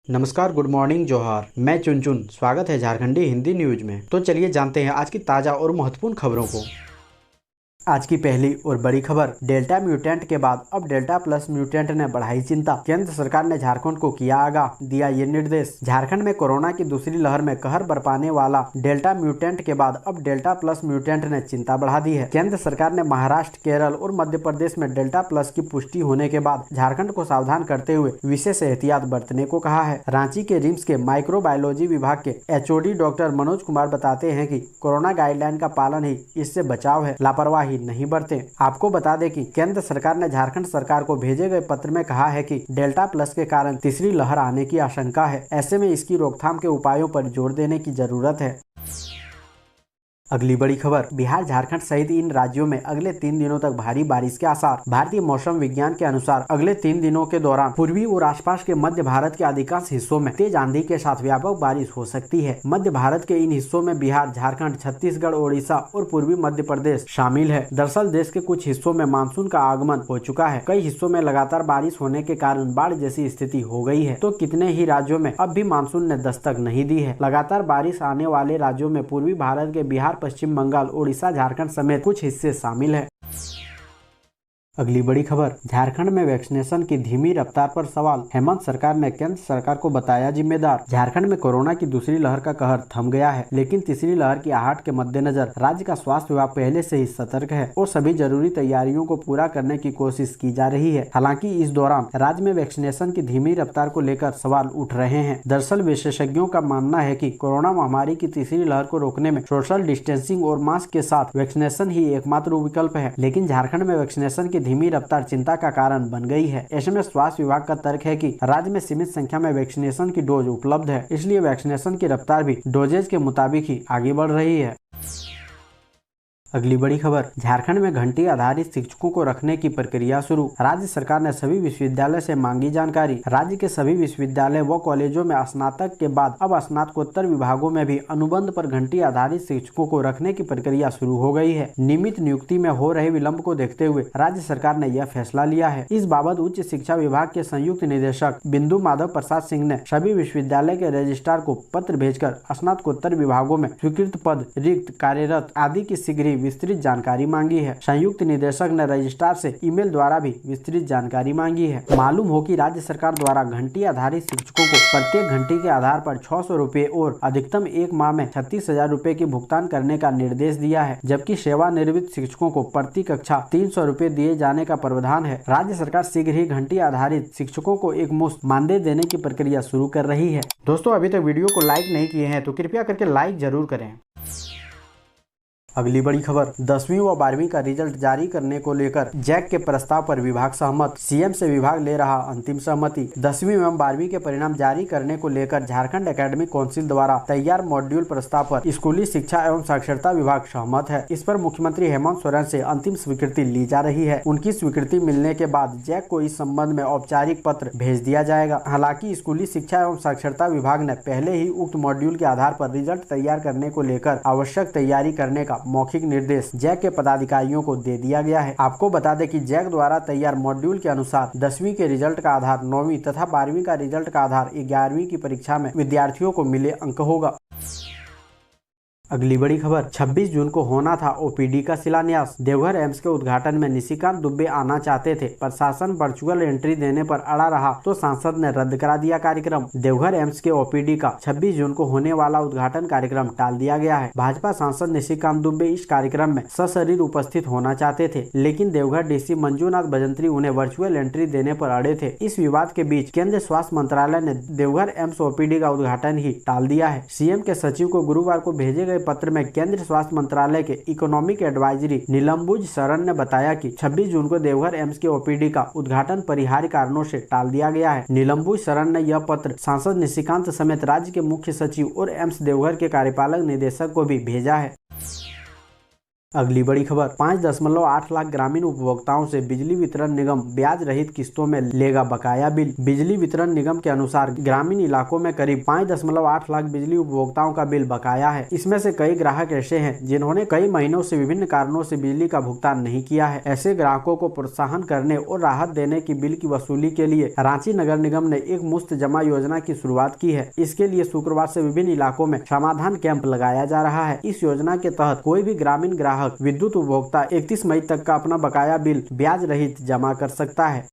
नमस्कार, good morning, जोहार। मैं चुन स्वागत है झारखंडी हिंदी न्यूज में। तो चलिए जानते हैं आज की ताजा और महत्वपूर्ण खबरों को। आज की पहली और बड़ी खबर, डेल्टा म्यूटेंट के बाद अब डेल्टा प्लस म्यूटेंट ने बढ़ाई चिंता। केंद्र सरकार ने झारखंड को किया आगाह, दिया ये निर्देश। झारखंड में कोरोना की दूसरी लहर में कहर बरपाने वाला डेल्टा म्यूटेंट के बाद अब डेल्टा प्लस म्यूटेंट ने चिंता बढ़ा दी है। केंद्र सरकार ने महाराष्ट्र, केरल और मध्य प्रदेश में डेल्टा प्लस की पुष्टि होने के बाद झारखंड को सावधान करते हुए विशेष एहतियात बरतने को कहा है। रांची के रिम्स के माइक्रोबायोलॉजी विभाग के एचओडी डॉक्टर मनोज कुमार बताते हैं कि कोरोना गाइडलाइन का पालन ही इससे बचाव है, लापरवाही नहीं बरतें। आपको बता दें कि केंद्र सरकार ने झारखंड सरकार को भेजे गए पत्र में कहा है कि डेल्टा प्लस के कारण तीसरी लहर आने की आशंका है। ऐसे में इसकी रोकथाम के उपायों पर जोर देने की जरूरत है। अगली बड़ी खबर, बिहार, झारखंड सहित इन राज्यों में अगले 3 दिनों तक भारी बारिश के आसार। भारतीय मौसम विज्ञान के अनुसार अगले 3 दिनों के दौरान पूर्वी और आसपास के मध्य भारत के अधिकांश हिस्सों में तेज आंधी के साथ व्यापक बारिश हो सकती है। मध्य भारत के इन हिस्सों में बिहार, झारखंड, छत्तीसगढ़, ओडिशा और पूर्वी मध्य प्रदेश शामिल है। दरअसल देश के कुछ हिस्सों में मानसून का आगमन हो चुका है। कई हिस्सों में लगातार बारिश होने के कारण बाढ़ जैसी स्थिति हो गई है, तो कितने ही राज्यों में अब भी मानसून ने दस्तक नहीं दी है। लगातार बारिश आने वाले राज्यों में पूर्वी भारत के बिहार, पश्चिम बंगाल, ओडिशा, झारखंड समेत कुछ हिस्से शामिल हैं। अगली बड़ी खबर, झारखंड में वैक्सीनेशन की धीमी रफ्तार पर सवाल। हेमंत सरकार ने केंद्र सरकार को बताया जिम्मेदार। झारखंड में कोरोना की दूसरी लहर का कहर थम गया है, लेकिन तीसरी लहर की आहट के मद्देनजर राज्य का स्वास्थ्य विभाग पहले से ही सतर्क है और सभी जरूरी तैयारियों को पूरा करने की कोशिश की जा रही है। हालांकि इस दौरान राज्य में वैक्सीनेशन की धीमी रफ्तार को लेकर सवाल उठ रहे हैं। दरअसल विशेषज्ञों का मानना है कि कोरोना महामारी की तीसरी लहर को रोकने में सोशल डिस्टेंसिंग और मास्क के साथ वैक्सीनेशन ही एकमात्र विकल्प है। लेकिन झारखंड में वैक्सीनेशन की धीमी रफ्तार चिंता का कारण बन गई है। ऐसे में स्वास्थ्य विभाग का तर्क है कि राज्य में सीमित संख्या में वैक्सीनेशन की डोज उपलब्ध है, इसलिए वैक्सीनेशन की रफ्तार भी डोजेज के मुताबिक ही आगे बढ़ रही है। अगली बड़ी खबर, झारखंड में घंटी आधारित शिक्षकों को रखने की प्रक्रिया शुरू। राज्य सरकार ने सभी विश्वविद्यालय से मांगी जानकारी। राज्य के सभी विश्वविद्यालय व कॉलेजों में स्नातक के बाद अब स्नातकोत्तर विभागों में भी अनुबंध पर घंटी आधारित शिक्षकों को रखने की प्रक्रिया शुरू हो गई है। नियमित नियुक्ति में हो रहे विलंब को देखते हुए राज्य सरकार ने यह फैसला लिया है। इस बाबत उच्च शिक्षा विभाग के संयुक्त निदेशक बिंदु माधव प्रसाद सिंह ने सभी विश्वविद्यालय के रजिस्ट्रार को पत्र भेजकर स्नातकोत्तर विभागों में स्वीकृत पद, रिक्त, कार्यरत आदि की शीघ्र विस्तृत जानकारी मांगी है। संयुक्त निदेशक ने रजिस्ट्रार से ईमेल द्वारा भी विस्तृत जानकारी मांगी है। मालूम हो कि राज्य सरकार द्वारा घंटी आधारित शिक्षकों को प्रत्येक घंटी के आधार पर 600 रुपए और अधिकतम एक माह में 36,000 रुपए की भुगतान करने का निर्देश दिया है, जबकि सेवानिवृत्त शिक्षकों को प्रति कक्षा 300 रुपए दिए जाने का प्रावधान है। राज्य सरकार शीघ्र ही घंटी आधारित शिक्षकों को एक मुश्त मानदेय देने की प्रक्रिया शुरू कर रही है। दोस्तों, अभी तक वीडियो को लाइक नहीं किए हैं तो कृपया करके लाइक जरूर करें। अगली बड़ी खबर, 10वीं व 12वीं का रिजल्ट जारी करने को लेकर जैक के प्रस्ताव पर विभाग सहमत। सीएम से विभाग ले रहा अंतिम सहमति। 10वीं एवं 12वीं के परिणाम जारी करने को लेकर झारखंड एकेडमिक काउंसिल द्वारा तैयार मॉड्यूल प्रस्ताव पर स्कूली शिक्षा एवं साक्षरता विभाग सहमत है। इस पर मुख्यमंत्री हेमंत सोरेन से अंतिम स्वीकृति ली जा रही है। उनकी स्वीकृति मिलने के बाद जैक को इस संबंध में औपचारिक पत्र भेज दिया जाएगा। हालांकि स्कूली शिक्षा एवं साक्षरता विभाग ने पहले ही उक्त मॉड्यूल के आधार पर रिजल्ट तैयार करने को लेकर आवश्यक तैयारी करने का मौखिक निर्देश जैक के पदाधिकारियों को दे दिया गया है। आपको बता दें कि जैक द्वारा तैयार मॉड्यूल के अनुसार 10वीं के रिजल्ट का आधार 9वीं तथा 12वीं का रिजल्ट का आधार 11वीं की परीक्षा में विद्यार्थियों को मिले अंक होगा। अगली बड़ी खबर, 26 जून को होना था ओपीडी का शिलान्यास। देवघर एम्स के उद्घाटन में निशिकांत दुबे आना चाहते थे। प्रशासन वर्चुअल एंट्री देने पर अड़ा रहा तो सांसद ने रद्द करा दिया कार्यक्रम। देवघर एम्स के ओपीडी का 26 जून को होने वाला उद्घाटन कार्यक्रम टाल दिया गया है। भाजपा सांसद निशिकांत दुबे इस कार्यक्रम में सशरीर उपस्थित होना चाहते थे, लेकिन देवघर डीसी मंजूनाथ भजंत्री उन्हें वर्चुअल एंट्री देने पर अड़े थे। इस विवाद के बीच केंद्रीय स्वास्थ्य मंत्रालय ने देवघर एम्स ओपीडी का उद्घाटन ही टाल दिया है। सीएम के सचिव को गुरुवार को भेजे गए पत्र में केंद्रीय स्वास्थ्य मंत्रालय के इकोनॉमिक एडवाइजरी नीलम्बुज शरण ने बताया कि 26 जून को देवघर एम्स के ओपीडी का उद्घाटन परिहार्य कारणों से टाल दिया गया है। नीलम्बुज शरण ने यह पत्र सांसद निशिकांत समेत राज्य के मुख्य सचिव और एम्स देवघर के कार्यपालक निदेशक को भी भेजा है। अगली बड़ी खबर, 5.8 लाख ग्रामीण उपभोक्ताओं से बिजली वितरण निगम ब्याज रहित किस्तों में लेगा बकाया बिल। बिजली वितरण निगम के अनुसार ग्रामीण इलाकों में करीब 5.8 लाख बिजली उपभोक्ताओं का बिल बकाया है। इसमें से कई ग्राहक ऐसे हैं जिन्होंने कई महीनों से विभिन्न कारणों से बिजली का भुगतान नहीं किया है। ऐसे ग्राहकों को प्रोत्साहन करने और राहत देने की बिल की वसूली के लिए रांची नगर निगम ने एक मुफ्त जमा योजना की शुरुआत की है। इसके लिए शुक्रवार से विभिन्न इलाकों में समाधान कैंप लगाया जा रहा है। इस योजना के तहत कोई भी ग्रामीण ग्राहक विद्युत उपभोक्ता 31 मई तक का अपना बकाया बिल ब्याज रहित जमा कर सकता है।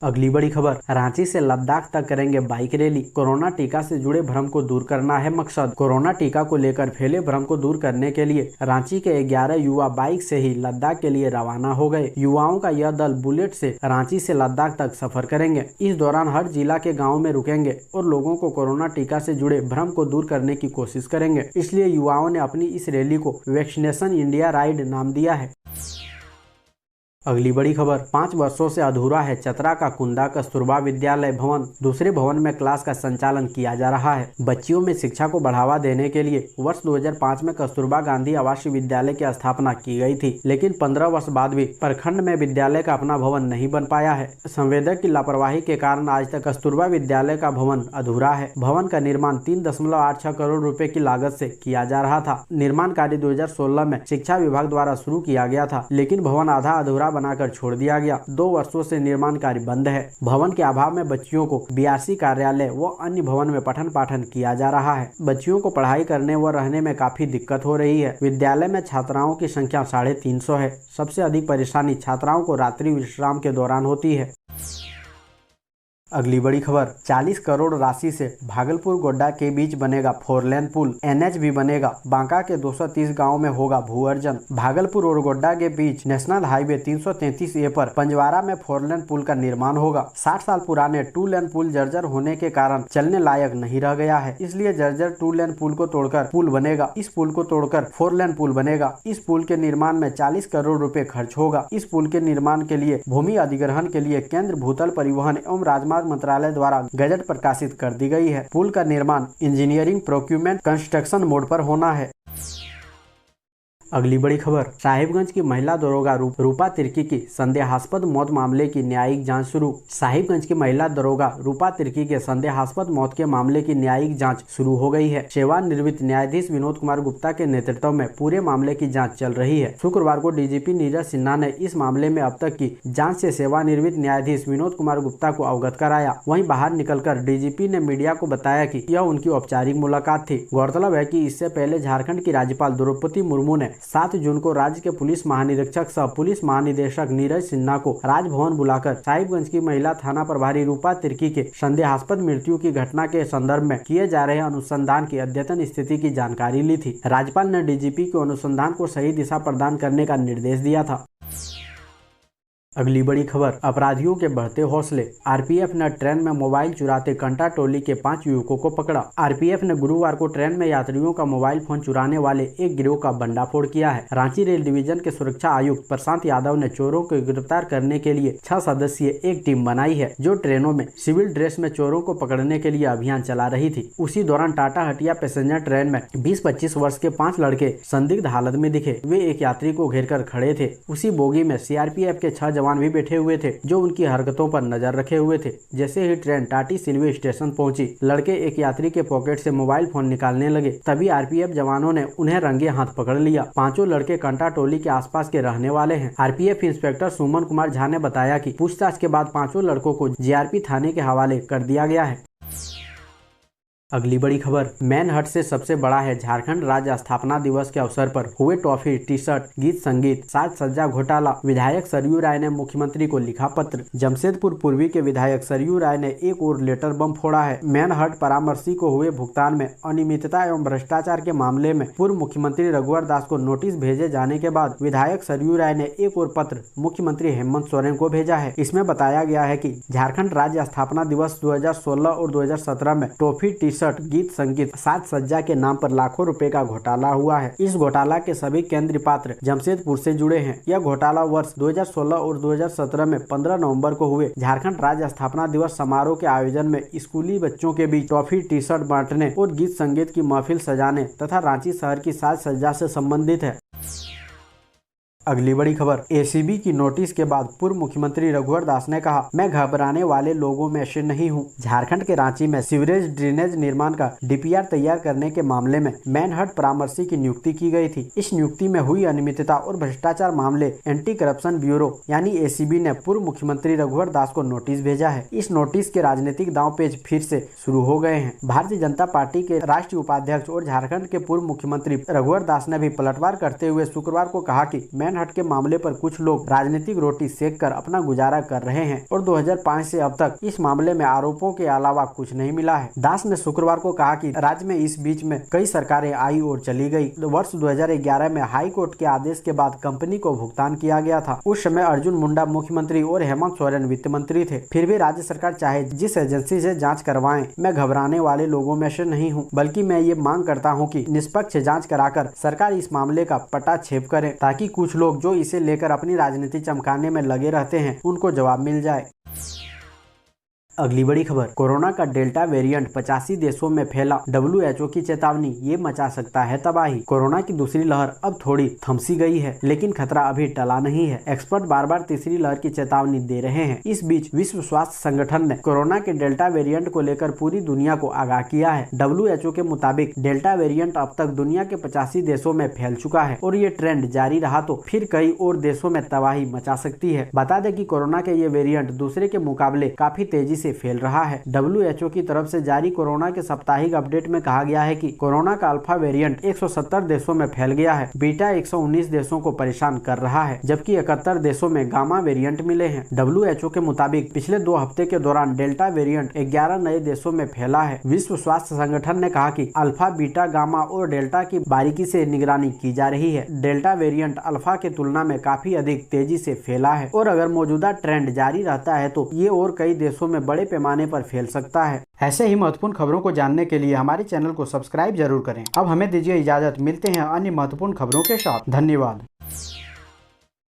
अगली बड़ी खबर, रांची से लद्दाख तक करेंगे बाइक रैली। कोरोना टीका से जुड़े भ्रम को दूर करना है मकसद। कोरोना टीका को लेकर फैले भ्रम को दूर करने के लिए रांची के 11 युवा बाइक से ही लद्दाख के लिए रवाना हो गए। युवाओं का यह दल बुलेट से रांची से लद्दाख तक सफर करेंगे। इस दौरान हर जिला के गाँव में रुकेंगे और लोगों को कोरोना टीका से जुड़े भ्रम को दूर करने की कोशिश करेंगे। इसलिए युवाओं ने अपनी इस रैली को वैक्सीनेशन इंडिया राइड नाम दिया है। अगली बड़ी खबर, 5 वर्षों से अधूरा है चतरा का कुंदा कस्तूरबा विद्यालय भवन। दूसरे भवन में क्लास का संचालन किया जा रहा है। बच्चियों में शिक्षा को बढ़ावा देने के लिए वर्ष 2005 में कस्तूरबा गांधी आवासीय विद्यालय की स्थापना की गई थी, लेकिन 15 वर्ष बाद भी प्रखंड में विद्यालय का अपना भवन नहीं बन पाया है। संवेदक की लापरवाही के कारण आज तक कस्तूरबा विद्यालय का भवन अधूरा है। भवन का निर्माण 3.86 करोड़ रुपए की लागत से किया जा रहा था। निर्माण कार्य 2016 में शिक्षा विभाग द्वारा शुरू किया गया था, लेकिन भवन आधा अधूरा बनाकर छोड़ दिया गया। 2 वर्षों से निर्माण कार्य बंद है। भवन के अभाव में बच्चियों को बीआरसी कार्यालय व अन्य भवन में पठन पाठन किया जा रहा है। बच्चियों को पढ़ाई करने व रहने में काफी दिक्कत हो रही है। विद्यालय में छात्राओं की संख्या 350 है। सबसे अधिक परेशानी छात्राओं को रात्रि विश्राम के दौरान होती है। अगली बड़ी खबर, 40 करोड़ राशि से भागलपुर गोड्डा के बीच बनेगा 4 लेन पुल। NH भी बनेगा। बांका के 230 गांव में होगा भू अर्जन। भागलपुर और गोड्डा के बीच नेशनल हाईवे 333A पर पंजवारा में 4 लेन पुल का निर्माण होगा। 60 साल पुराने 2 लेन पुल जर्जर होने के कारण चलने लायक नहीं रह गया है। इसलिए जर्जर 2 लेन पुल को तोड़कर पुल बनेगा। इस पुल को तोड़कर 4 लेन पुल बनेगा। इस पुल के निर्माण में 40 करोड़ रुपए खर्च होगा। इस पुल के निर्माण के लिए भूमि अधिग्रहण के लिए केंद्र भूतल परिवहन एवं राजमार्ग मंत्रालय द्वारा गजट प्रकाशित कर दी गई है। पुल का निर्माण इंजीनियरिंग प्रोक्यूरमेंट कंस्ट्रक्शन मोड पर होना है। अगली बड़ी खबर, साहिबगंज की महिला दरोगा रूपा तिर्की की संदेहास्पद मौत मामले की न्यायिक जांच शुरू। साहिबगंज की महिला दरोगा रूपा तिर्की के संदेहास्पद मौत के मामले की न्यायिक जांच शुरू हो गई है। सेवानिवृत्त न्यायाधीश विनोद कुमार गुप्ता के नेतृत्व में पूरे मामले की जांच चल रही है। शुक्रवार को डीजीपी नीरज सिन्हा ने इस मामले में अब तक की जाँच से सेवानिवृत्त न्यायाधीश विनोद कुमार गुप्ता को अवगत कराया। वहीं बाहर निकलकर डीजीपी ने मीडिया को बताया कि यह उनकी औपचारिक मुलाकात थी। गौरतलब है कि इससे पहले झारखंड की राज्यपाल द्रौपदी मुर्मू ने 7 जून को राज्य के पुलिस महानिरीक्षक सह पुलिस महानिदेशक नीरज सिन्हा को राजभवन बुलाकर साहिबगंज की महिला थाना प्रभारी रूपा तिर्की के संदेहास्पद मृत्यु की घटना के संदर्भ में किए जा रहे अनुसंधान की अद्यतन स्थिति की जानकारी ली थी। राज्यपाल ने डीजीपी को अनुसंधान को सही दिशा प्रदान करने का निर्देश दिया था। अगली बड़ी खबर, अपराधियों के बढ़ते हौसले। आरपीएफ ने ट्रेन में मोबाइल चुराते कंटा टोली के 5 युवकों को पकड़ा। आरपीएफ ने गुरुवार को ट्रेन में यात्रियों का मोबाइल फोन चुराने वाले एक गिरोह का भंडाफोड़ किया है। रांची रेल डिवीजन के सुरक्षा आयुक्त प्रशांत यादव ने चोरों को गिरफ्तार करने के लिए 6 सदस्यीय एक टीम बनाई है, जो ट्रेनों में सिविल ड्रेस में चोरों को पकड़ने के लिए अभियान चला रही थी। उसी दौरान टाटा हटिया पैसेंजर ट्रेन में 20-25 वर्ष के 5 लड़के संदिग्ध हालत में दिखे। वे एक यात्री को घेर कर खड़े थे। उसी बोगी में सीआरपीएफ के 6 जवान भी बैठे हुए थे, जो उनकी हरकतों पर नजर रखे हुए थे। जैसे ही ट्रेन टाटी सिल्वे स्टेशन पहुंची, लड़के एक यात्री के पॉकेट से मोबाइल फोन निकालने लगे। तभी आरपीएफ जवानों ने उन्हें रंगे हाथ पकड़ लिया। 5 लड़के कंटा टोली के आसपास के रहने वाले हैं। आरपीएफ इंस्पेक्टर सुमन कुमार झा ने बताया कि पूछताछ के बाद 5 लड़कों को जीआरपी थाने के हवाले कर दिया गया है। अगली बड़ी खबर, मैनहट्ट से सबसे बड़ा है झारखंड राज्य स्थापना दिवस के अवसर पर हुए टॉफी, टी शर्ट, गीत संगीत, साज सज्जा घोटाला। विधायक सरयू राय ने मुख्यमंत्री को लिखा पत्र। जमशेदपुर पूर्वी के विधायक सरयू राय ने एक और लेटर बम फोड़ा है। मैनहट्ट परामर्शी को हुए भुगतान में अनियमितता एवं भ्रष्टाचार के मामले में पूर्व मुख्यमंत्री रघुवर दास को नोटिस भेजे जाने के बाद विधायक सरयू राय ने एक और पत्र मुख्यमंत्री हेमंत सोरेन को भेजा है। इसमें बताया गया है कि झारखंड राज्य स्थापना दिवस 2016 और 2017 में टॉफी, टी शर्ट, गीत संगीत, साज सज्जा के नाम पर लाखों रुपए का घोटाला हुआ है। इस घोटाला के सभी केंद्रीय पात्र जमशेदपुर से जुड़े हैं। यह घोटाला वर्ष 2016 और 2017 में 15 नवंबर को हुए झारखंड राज्य स्थापना दिवस समारोह के आयोजन में स्कूली बच्चों के बीच टॉफी, टी शर्ट बांटने और गीत संगीत की महफिल सजाने तथा रांची शहर की साज सज्जा से संबंधित है। अगली बड़ी खबर, एसीबी की नोटिस के बाद पूर्व मुख्यमंत्री रघुवर दास ने कहा, मैं घबराने वाले लोगों में से नहीं हूं। झारखंड के रांची में सीवरेज ड्रेनेज निर्माण का डीपीआर तैयार करने के मामले में मैनहर्ट परामर्शी की नियुक्ति की गई थी। इस नियुक्ति में हुई अनियमितता और भ्रष्टाचार मामले एंटी करप्शन ब्यूरो यानी एसीबी ने पूर्व मुख्यमंत्री रघुवर दास को नोटिस भेजा है। इस नोटिस के राजनीतिक दांवपेच फिर से शुरू हो गए हैं। भारतीय जनता पार्टी के राष्ट्रीय उपाध्यक्ष और झारखंड के पूर्व मुख्यमंत्री रघुवर दास ने भी पलटवार करते हुए शुक्रवार को कहा कि मैनहर्ट के मामले पर कुछ लोग राजनीतिक रोटी सेक कर अपना गुजारा कर रहे हैं और 2005 से अब तक इस मामले में आरोपों के अलावा कुछ नहीं मिला है। दास ने शुक्रवार को कहा कि राज्य में इस बीच में कई सरकारें आई और चली गई। वर्ष 2011 में हाई कोर्ट के आदेश के बाद कंपनी को भुगतान किया गया था। उस समय अर्जुन मुंडा मुख्यमंत्री और हेमंत सोरेन वित्त मंत्री थे। फिर भी राज्य सरकार चाहे जिस एजेंसी से जाँच करवाएं, मैं घबराने वाले लोगों में से नहीं हूँ, बल्कि मैं ये मांग करता हूँ कि निष्पक्ष जाँच कराकर सरकार इस मामले का पटाक्षेप करे, ताकि कुछ लोग जो इसे लेकर अपनी राजनीति चमकाने में लगे रहते हैं उनको जवाब मिल जाए। अगली बड़ी खबर, कोरोना का डेल्टा वेरिएंट 85 देशों में फैला, WHO की चेतावनी, ये मचा सकता है तबाही। कोरोना की दूसरी लहर अब थोड़ी थमसी गई है, लेकिन खतरा अभी टला नहीं है। एक्सपर्ट बार बार तीसरी लहर की चेतावनी दे रहे हैं। इस बीच विश्व स्वास्थ्य संगठन ने कोरोना के डेल्टा वेरिएंट को लेकर पूरी दुनिया को आगाह किया है। WHO के मुताबिक डेल्टा वेरिएंट अब तक दुनिया के 85 देशों में फैल चुका है और ये ट्रेंड जारी रहा तो फिर कई और देशों में तबाही मचा सकती है। बता दें कि कोरोना के ये वेरिएंट दूसरे के मुकाबले काफी तेजी से फैल रहा है। WHO की तरफ से जारी कोरोना के साप्ताहिक अपडेट में कहा गया है कि कोरोना का अल्फा वेरिएंट 170 देशों में फैल गया है। बीटा 119 देशों को परेशान कर रहा है, जबकि 71 देशों में गामा वेरिएंट मिले हैं। WHO के मुताबिक पिछले 2 हफ्ते के दौरान डेल्टा वेरिएंट 11 नए देशों में फैला है। विश्व स्वास्थ्य संगठन ने कहा कि अल्फा, बीटा, गामा और डेल्टा की बारीकी से निगरानी की जा रही है। डेल्टा वेरिएंट अल्फा के तुलना में काफी अधिक तेजी से फैला है और अगर मौजूदा ट्रेंड जारी रहता है तो ये और कई देशों में बड़े पैमाने पर फैल सकता है। ऐसे ही महत्वपूर्ण खबरों को जानने के लिए हमारे चैनल को सब्सक्राइब जरूर करें। अब हमें दीजिए इजाजत, मिलते हैं अन्य महत्वपूर्ण खबरों के साथ। धन्यवाद।